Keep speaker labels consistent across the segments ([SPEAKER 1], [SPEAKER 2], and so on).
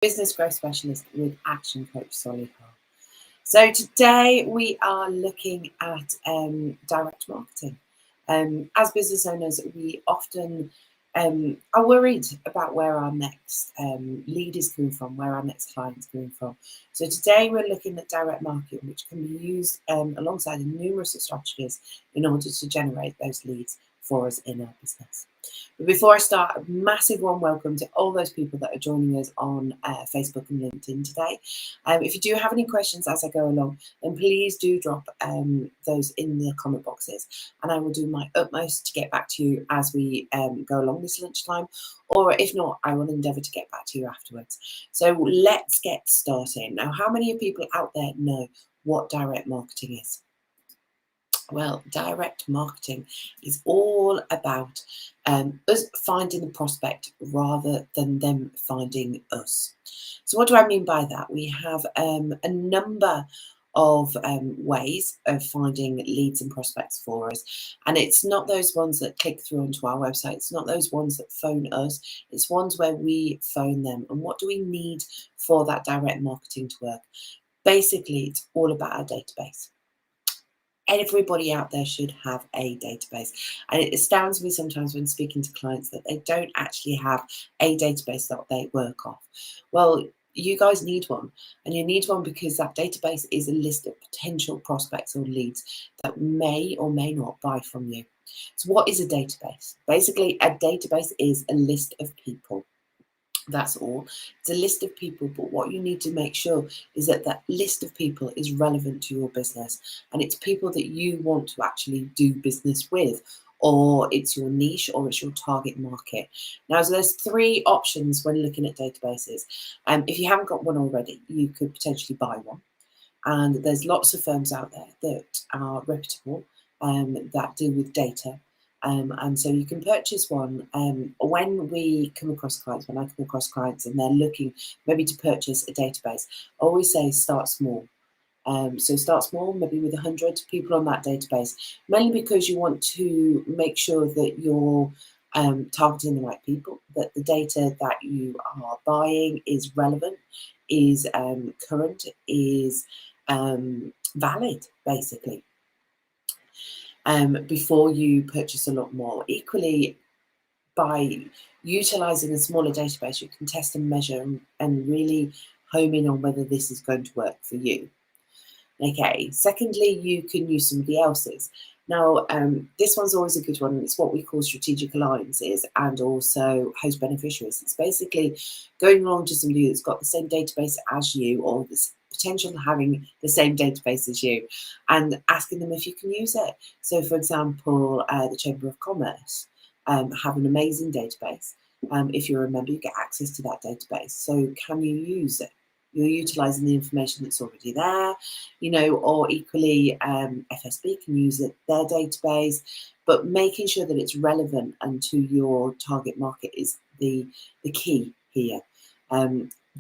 [SPEAKER 1] Business Growth Specialist with Action Coach Solly Hall. So today we are looking at direct marketing. As business owners, we often are worried about where our next lead is coming from, where our next client is coming from. So today we're looking at direct marketing, which can be used alongside numerous strategies in order to generate those leads for us in our business. But before I start, a massive warm welcome to all those people that are joining us on Facebook and LinkedIn today. If you do have any questions as I go along, then please do drop those in the comment boxes, and I will do my utmost to get back to you as we go along this lunchtime, or if not, I will endeavour to get back to you afterwards. So let's get started. Now, how many people out there know what direct marketing is? Well, direct marketing is all about us finding the prospect rather than them finding us. So what do I mean by that? We have a number of ways of finding leads and prospects for us, and it's not those ones that click through onto our website, it's not those ones that phone us, it's ones where we phone them. And what do we need for that direct marketing to work? Basically, it's all about our database. Everybody out there should have a database, and it astounds me sometimes when speaking to clients that they don't actually have a database that they work off. Well, you guys need one, and you need one because that database is a list of potential prospects or leads that may or may not buy from you. So what is a database? Basically, a database is a list of people. That's all. It's a list of people, but what you need to make sure is that that list of people is relevant to your business, and it's people that you want to actually do business with, or it's your niche, or it's your target market. Now, so there's three options when looking at databases. If you haven't got one already, you could potentially buy one, and there's lots of firms out there that are reputable, that deal with data. And so you can purchase one. When we come across clients, when I come across clients and they're looking maybe to purchase a database, I always say start small. So start small, maybe with 100 people on that database, mainly because you want to make sure that you're targeting the right people, that the data that you are buying is relevant, is current, is valid, basically. Before you purchase a lot more. Equally, by utilising a smaller database, you can test and measure and really home in on whether this is going to work for you. Okay, secondly, you can use somebody else's. Now, this one's always a good one. It's what we call strategic alliances and also host beneficiaries. It's basically going along to somebody that's got the same database as you, or this potential of having the same database as you, and asking them if you can use it. So, for example, the Chamber of Commerce have an amazing database. If you're a member, you get access to that database. So can you use it? You're utilising the information that's already there, you know, or equally FSB can use it, their database, but making sure that it's relevant and to your target market is the key here.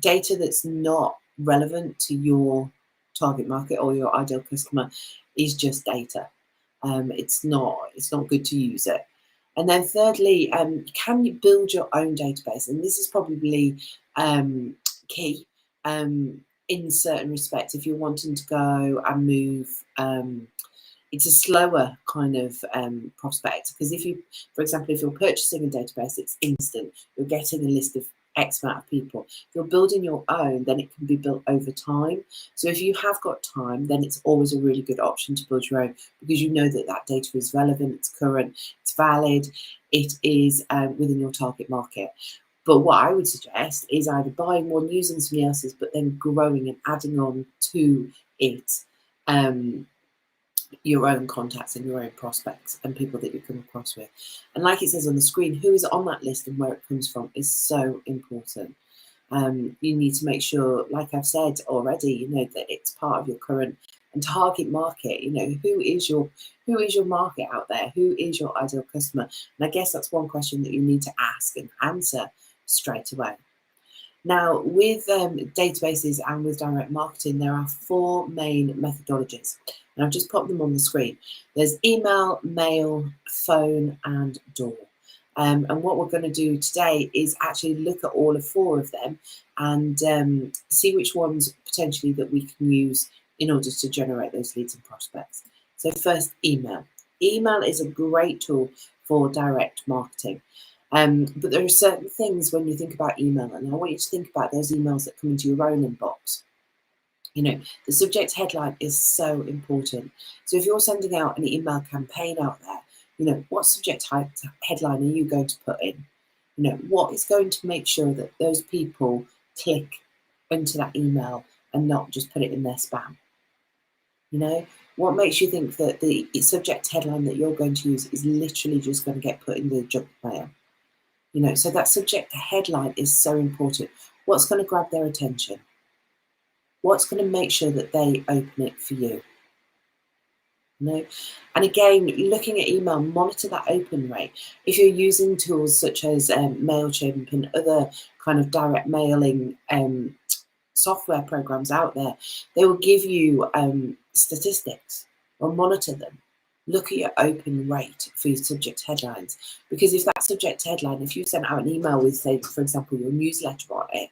[SPEAKER 1] Data that's not relevant to your target market or your ideal customer is just data. It's not good to use it. And then thirdly, can you build your own database? And this is probably key in certain respects. If you're wanting to go and move, it's a slower kind of prospect, because if you, for example, if you're purchasing a database, it's instant. You're getting a list of X amount of people. If you're building your own, then it can be built over time. So if you have got time, then it's always a really good option to build your own, because you know that that data is relevant, it's current, it's valid, it is within your target market. But what I would suggest is either buying one, using somebody else's, but then growing and adding on to it your own contacts and your own prospects and people that you come across with. And like it says on the screen, who is on that list and where it comes from is so important. You need to make sure, like I've said already, you know, that it's part of your current and target market. You know, who is your market out there? Who is your ideal customer? And I guess that's one question that you need to ask and answer straight away. Now, with databases and with direct marketing, there are four main methodologies. And I've just popped them on the screen. There's email, mail, phone, and door. And what we're going to do today is actually look at all 4 of them and see which ones potentially that we can use in order to generate those leads and prospects. So first, email. Email is a great tool for direct marketing. But there are certain things when you think about email, and I want you to think about those emails that come into your own inbox. You know, the subject headline is so important. So if you're sending out an email campaign out there, you know, what subject headline are you going to put in? You know, what is going to make sure that those people click into that email and not just put it in their spam? You know, what makes you think that the subject headline that you're going to use is literally just going to get put in the junk mail? You know, so that subject headline is so important. What's going to grab their attention? What's going to make sure that they open it for you? You know? And again, looking at email, monitor that open rate. If you're using tools such as MailChimp and other kind of direct mailing software programs out there, they will give you statistics or monitor them. Look at your open rate for your subject headlines, because if that subject headline, if you sent out an email with, say, for example, your newsletter on it,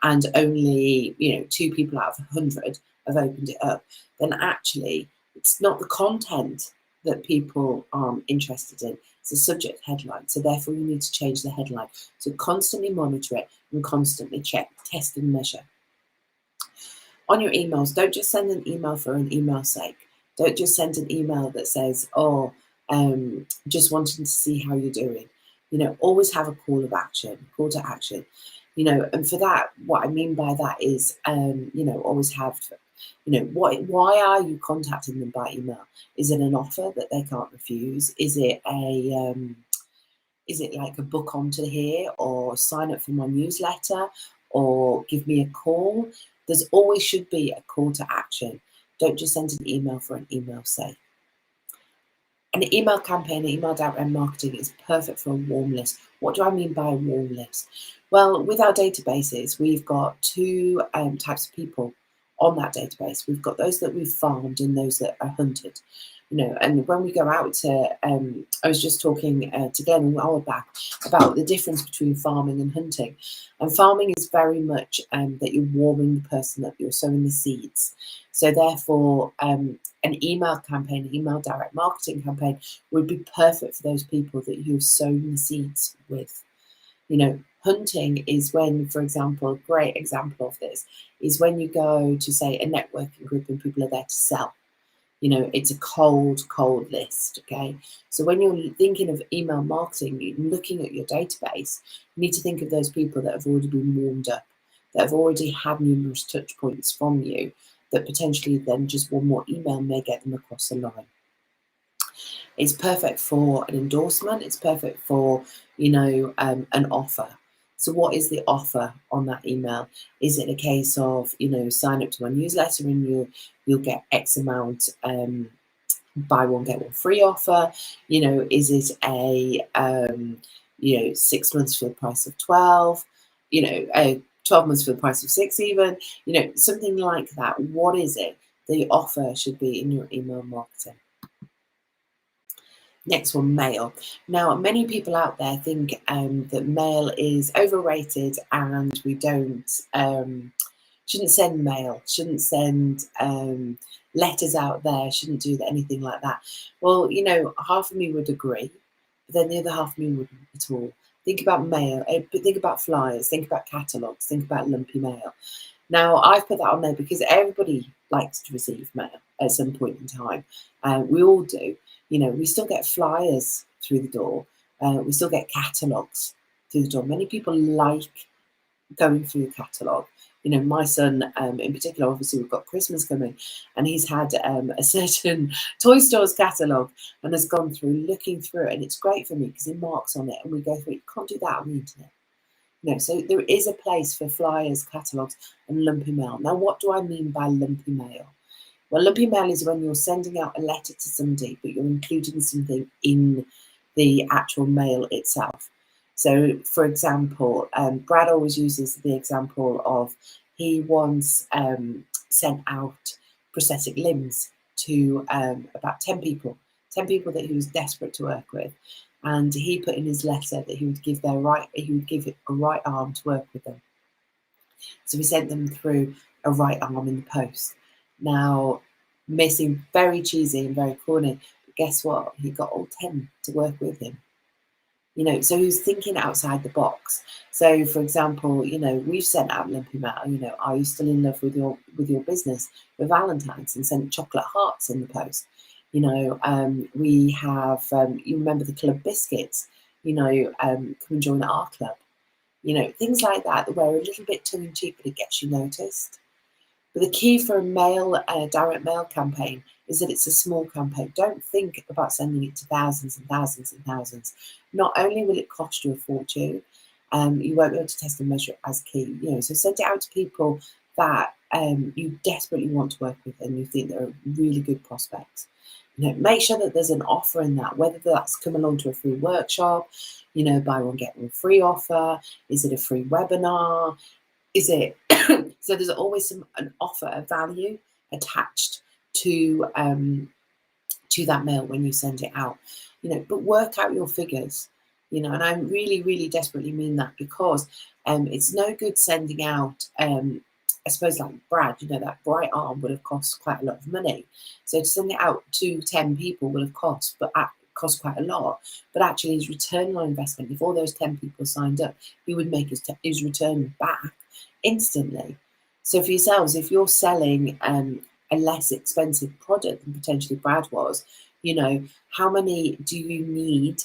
[SPEAKER 1] and only 2 people out of 100 have opened it up, then actually it's not the content that people are interested in, it's the subject headline. So therefore you need to change the headline. So constantly monitor it and constantly check, test and measure. On your emails, don't just send an email for an email's sake. Don't just send an email that says, oh, just wanting to see how you're doing. You know, always have a call to action. You know, and for that, what I mean by that is, always have, why are you contacting them by email? Is it an offer that they can't refuse? Is it like a book onto here, or sign up for my newsletter, or give me a call? There's always should be a call to action. Don't just send an email for an email's sake. An email campaign, email direct marketing is perfect for a warm list. What do I mean by a warm list? Well, with our databases, we've got 2 types of people on that database. We've got those that we've farmed and those that are hunted. You know, and when we go out to, I was just talking to Glenn a while back about the difference between farming and hunting. And farming is very much that you're warming the person up, you're sowing the seeds. So therefore, an email campaign, an email direct marketing campaign would be perfect for those people that you've sown the seeds with. You know, hunting is when, for example, a great example of this is when you go to, say, a networking group and people are there to sell. You know, it's a cold list, okay? So when you're thinking of email marketing, you're looking at your database, you need to think of those people that have already been warmed up, that have already had numerous touch points from you, that potentially then just one more email may get them across the line. It's perfect for an endorsement. It's perfect for, an offer. So what is the offer on that email? Is it a case of, sign up to my newsletter and you'll get X amount, buy one, get one free offer? Is it a, 6 months for the price of 12, 12 months for the price of 6 even, something like that. What is it? The offer should be in your email marketing. Next one, mail. Now, many people out there think that mail is overrated and we shouldn't send mail, shouldn't send letters out there, shouldn't do anything like that. Well, half of me would agree, but then the other half of me wouldn't at all. Think about mail, but think about flyers, think about catalogues, think about Lumpy Mail. Now, I've put that on there because everybody likes to receive mail at some point in time. We all do. We still get flyers through the door. We still get catalogues through the door. Many people like going through the catalogue. My son in particular, obviously we've got Christmas coming, and he's had a certain toy stores catalogue and has gone through, looking through it, and it's great for me because he marks on it and we go through it. You can't do that on the internet. So there is a place for flyers, catalogues and Lumpy Mail. Now, what do I mean by Lumpy Mail? Well, Lumpy Mail is when you're sending out a letter to somebody, but you're including something in the actual mail itself. So, for example, Brad always uses the example of he once sent out prosthetic limbs to about 10 people that he was desperate to work with. and he put in his letter that he would give a right arm to work with them. So we sent them through a right arm in the post. Now, may seem very cheesy and very corny, but guess what? He got all 10 to work with him. So he was thinking outside the box. So, for example, we've sent out Lumpy Mail. Are you still in love with your business for Valentine's, and sent chocolate hearts in the post. We have. You remember the club biscuits? Come and join our club. Things like that were a little bit tongue in cheek, but it gets you noticed. But the key for a direct mail campaign is that it's a small campaign. Don't think about sending it to thousands and thousands and thousands. Not only will it cost you a fortune, you won't be able to test and measure it as key. So send it out to people that you desperately want to work with and you think they're really good prospects. Make sure that there's an offer in that, whether that's come along to a free workshop, buy one get one free offer. Is it a free webinar? Is it so there's always an offer, a value attached to that mail when you send it out. But work out your figures. And I really, really desperately mean that, because it's no good sending out. I suppose like Brad, that bright arm would have cost quite a lot of money. So to send it out to 10 people would have cost quite a lot. But actually, his return on investment, if all those 10 people signed up, he would make his return back instantly. So for yourselves, if you're selling a less expensive product than potentially Brad was, how many do you need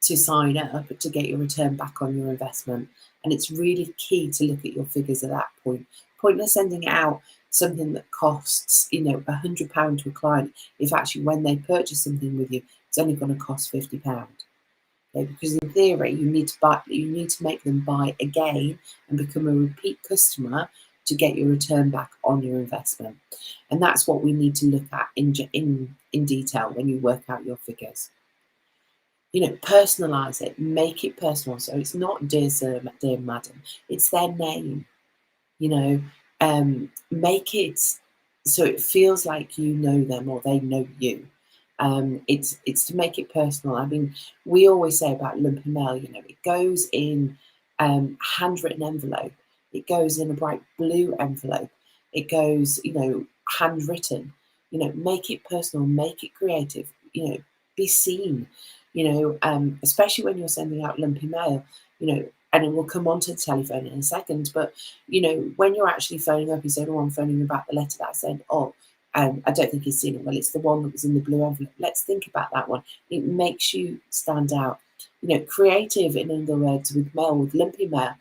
[SPEAKER 1] to sign up to get your return back on your investment? And it's really key to look at your figures at that point. Pointless sending out something that costs, £100 to a client if actually when they purchase something with you, it's only going to cost £50. Okay? Because in theory, you need to make them buy again and become a repeat customer to get your return back on your investment. And that's what we need to look at in detail when you work out your figures. Personalize it, make it personal. So it's not dear sir, dear madam, it's their name. Make it so it feels like you know them or they know you. It's to make it personal. I mean, we always say about Lumpy Mail, it goes in handwritten envelope. It goes in a bright blue envelope. It goes, handwritten. Make it personal, make it creative. Be seen. Especially when you're sending out Lumpy Mail. And we'll come on to the telephone in a second. But when you're actually phoning up, you say, "Oh, I'm phoning about the letter that I sent." Oh, I don't think he's seen it. Well, it's the one that was in the blue envelope. Let's think about that one. It makes you stand out. Creative, in other words, with Lumpy Mail.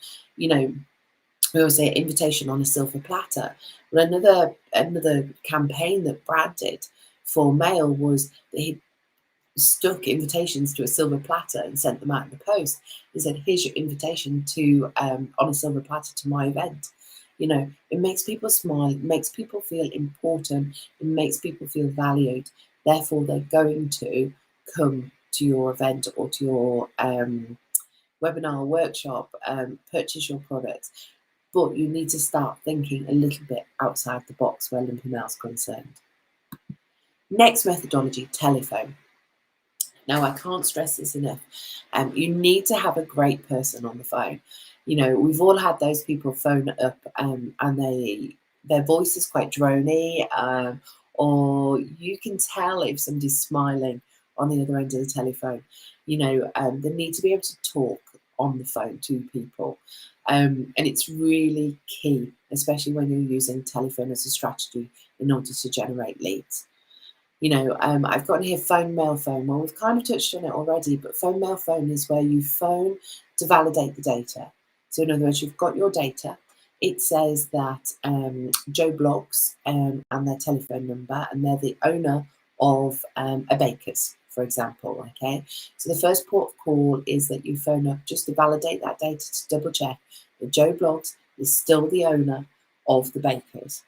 [SPEAKER 1] We always say invitation on a silver platter. Well, another campaign that Brad did for mail was that he stuck invitations to a silver platter and sent them out in the post. He said, "Here's your invitation to on a silver platter to my event." It makes people smile, it makes people feel important, it makes people feel valued. Therefore, they're going to come to your event or to your webinar, workshop, purchase your products. But you need to start thinking a little bit outside the box where Lumpy Mail is concerned. Next methodology, telephone. Now, I can't stress this enough. You need to have a great person on the phone. We've all had those people phone up and their voice is quite drony, or you can tell if somebody's smiling on the other end of the telephone. They need to be able to talk on the phone to people. And it's really key, especially when you're using telephone as a strategy in order to generate leads. I've got here phone, mail, phone. Well, we've kind of touched on it already, but phone, mail, phone is where you phone to validate the data. So in other words, you've got your data. It says that Joe Bloggs and their telephone number, and they're the owner of a baker's, for example. Okay, so the first port of call is that you phone up just to validate that data, to double check that Joe Bloggs is still the owner of the baker's.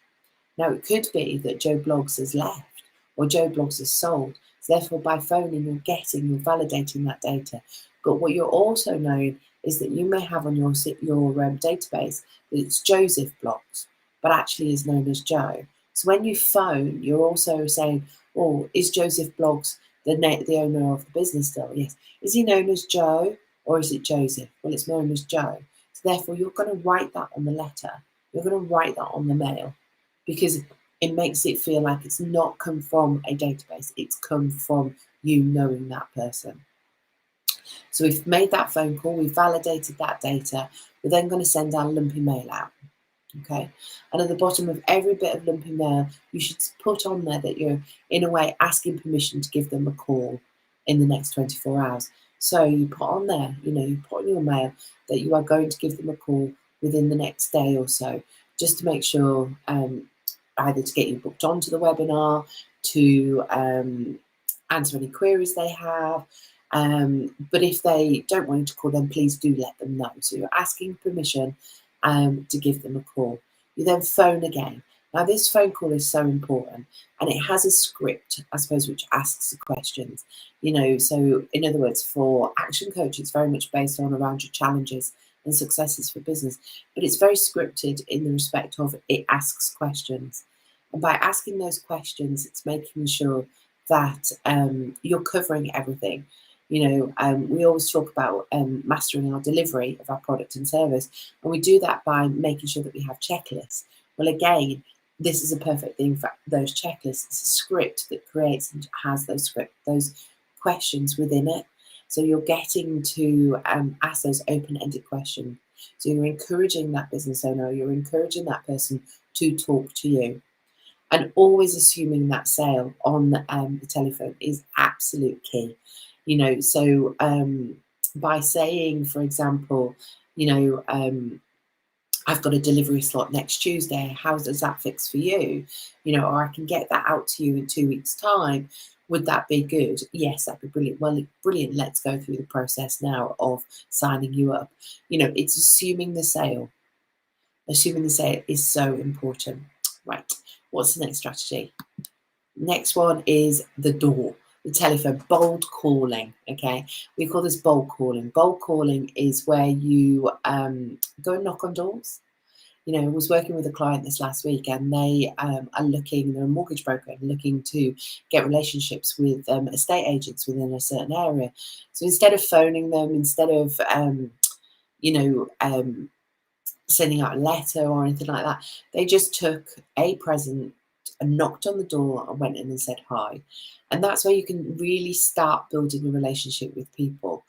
[SPEAKER 1] Now, it could be that Joe Bloggs has left, or Joe Bloggs has sold. So therefore, by phoning, you're validating that data. But what you're also knowing is that you may have on your database that it's Joseph Bloggs, but actually is known as Joe. So when you phone, you're also saying, "Oh, is Joseph Bloggs the owner of the business still? Yes. Is he known as Joe or is it Joseph? Well, it's known as Joe. So therefore, you're going to write that on the letter. You're going to write that on the mail, because it makes it feel like it's not come from a database. It's come from you knowing that person. So we've made that phone call, we've validated that data. We're then going to send our Lumpy Mail out. Okay, and at the bottom of every bit of Lumpy Mail, you should put on there that you're, in a way, asking permission to give them a call in the next 24 hours. So you put on there, you put on your mail that you are going to give them a call within the next day or so, just to make sure, either to get you booked onto the webinar, to answer any queries they have. But if they don't want you to call them, please do let them know. So you're asking permission to give them a call. You then phone again. Now this phone call is so important, and it has a script, I suppose, which asks the questions. So in other words, for Action Coach, it's very much based on around your challenges and successes for business, but it's very scripted in the respect of it asks questions. And by asking those questions, it's making sure that you're covering everything. We always talk about mastering our delivery of our product and service, and we do that by making sure that we have checklists. Well, again, this is a perfect thing for those checklists. It's a script that creates and has those questions within it. So you're getting to ask those open-ended questions. So you're encouraging that business owner, you're encouraging that person to talk to you. And always assuming that sale on the telephone is absolute key. So by saying, for example, I've got a delivery slot next Tuesday, how does that fix for you? Or I can get that out to you in 2 weeks' time. Would that be good? Yes, that'd be brilliant. Well, brilliant. Let's go through the process now of signing you up. It's assuming the sale. Assuming the sale is so important. Right. What's the next strategy? Next one is the door, the telephone, bold calling. Okay, we call this bold calling. Bold calling is where you go and knock on doors. I was working with a client this last week, and they are looking, they're a mortgage broker, looking to get relationships with estate agents within a certain area. So instead of phoning them, instead of sending out a letter or anything like that, they just took a present and knocked on the door and went in and said hi. And that's where you can really start building a relationship with people.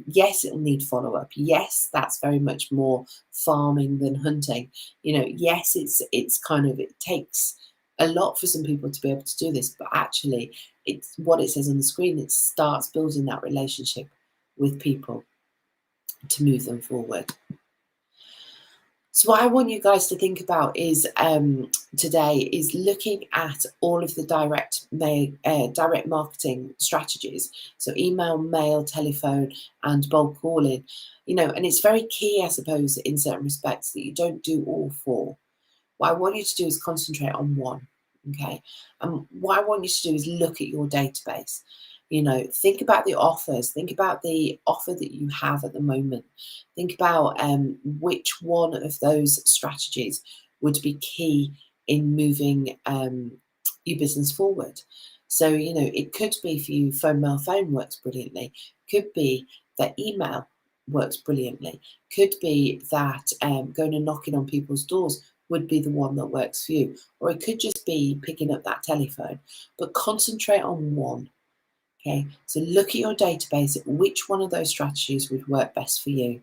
[SPEAKER 1] Yes, it'll need follow-up. Yes, that's very much more farming than hunting. Yes, it's kind of, it takes a lot for some people to be able to do this, but actually it's what it says on the screen. It starts building that relationship with people to move them forward. So what I want you guys to think about is today is looking at all of the direct marketing strategies. So email, mail, telephone, and bulk calling. And it's very key, I suppose, in certain respects, that you don't do all four. What I want you to do is concentrate on one. Okay. And what I want you to do is look at your database. Think about the offers. Think about the offer that you have at the moment. Think about which one of those strategies would be key in moving your business forward. So, it could be for you, phone, mail, phone works brilliantly. Could be that email works brilliantly. Could be that going and knocking on people's doors would be the one that works for you. Or it could just be picking up that telephone. But concentrate on one. Okay, so look at your database, which one of those strategies would work best for you.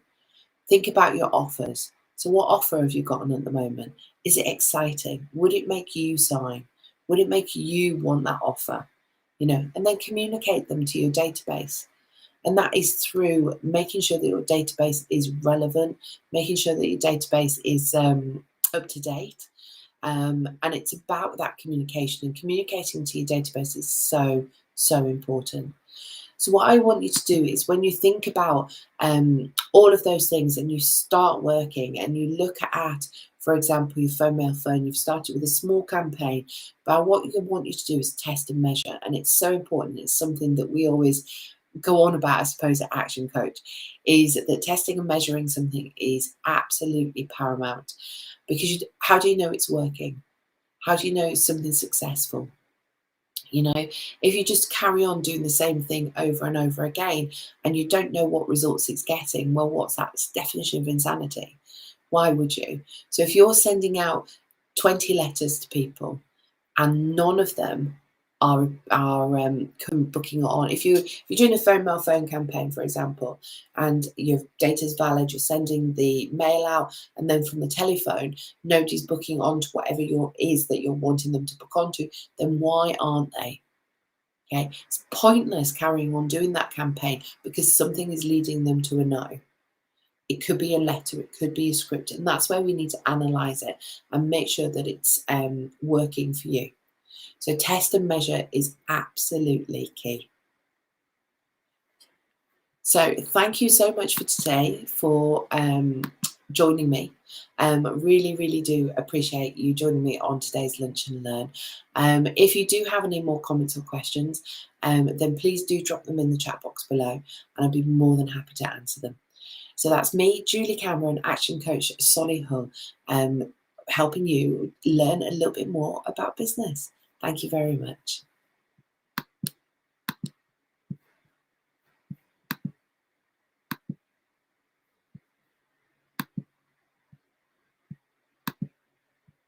[SPEAKER 1] Think about your offers. So what offer have you got on at the moment? Is it exciting? Would it make you sign? Would it make you want that offer? And then communicate them to your database. And that is through making sure that your database is relevant, making sure that your database is up to date. And it's about that communication, and communicating to your database is so important. So what I want you to do is, when you think about all of those things and you start working and you look at, for example, your phone, mail, phone, you've started with a small campaign, but what I want you to do is test and measure. And it's so important. It's something that we always go on about, I suppose, at Action Coach, is that testing and measuring something is absolutely paramount. Because how do you know it's working? How do you know it's something successful? You know, if you just carry on doing the same thing over and over again and you don't know what results it's getting, well, what's that? It's definition of insanity. Why would you? So if you're sending out 20 letters to people and none of them are booking on. If you're doing a phone mail phone campaign, for example, and your data's valid, you're sending the mail out, and then from the telephone, nobody's booking onto whatever is that you're wanting them to book onto, then why aren't they? Okay, it's pointless carrying on doing that campaign because something is leading them to a no. It could be a letter, it could be a script, and that's where we need to analyze it and make sure that it's working for you. So test and measure is absolutely key. So thank you so much for today, for joining me. Really, really do appreciate you joining me on today's Lunch and Learn. If you do have any more comments or questions, then please do drop them in the chat box below, and I'll be more than happy to answer them. So that's me, Julie Cameron, Action Coach Solihull, helping you learn a little bit more about business. Thank you very much.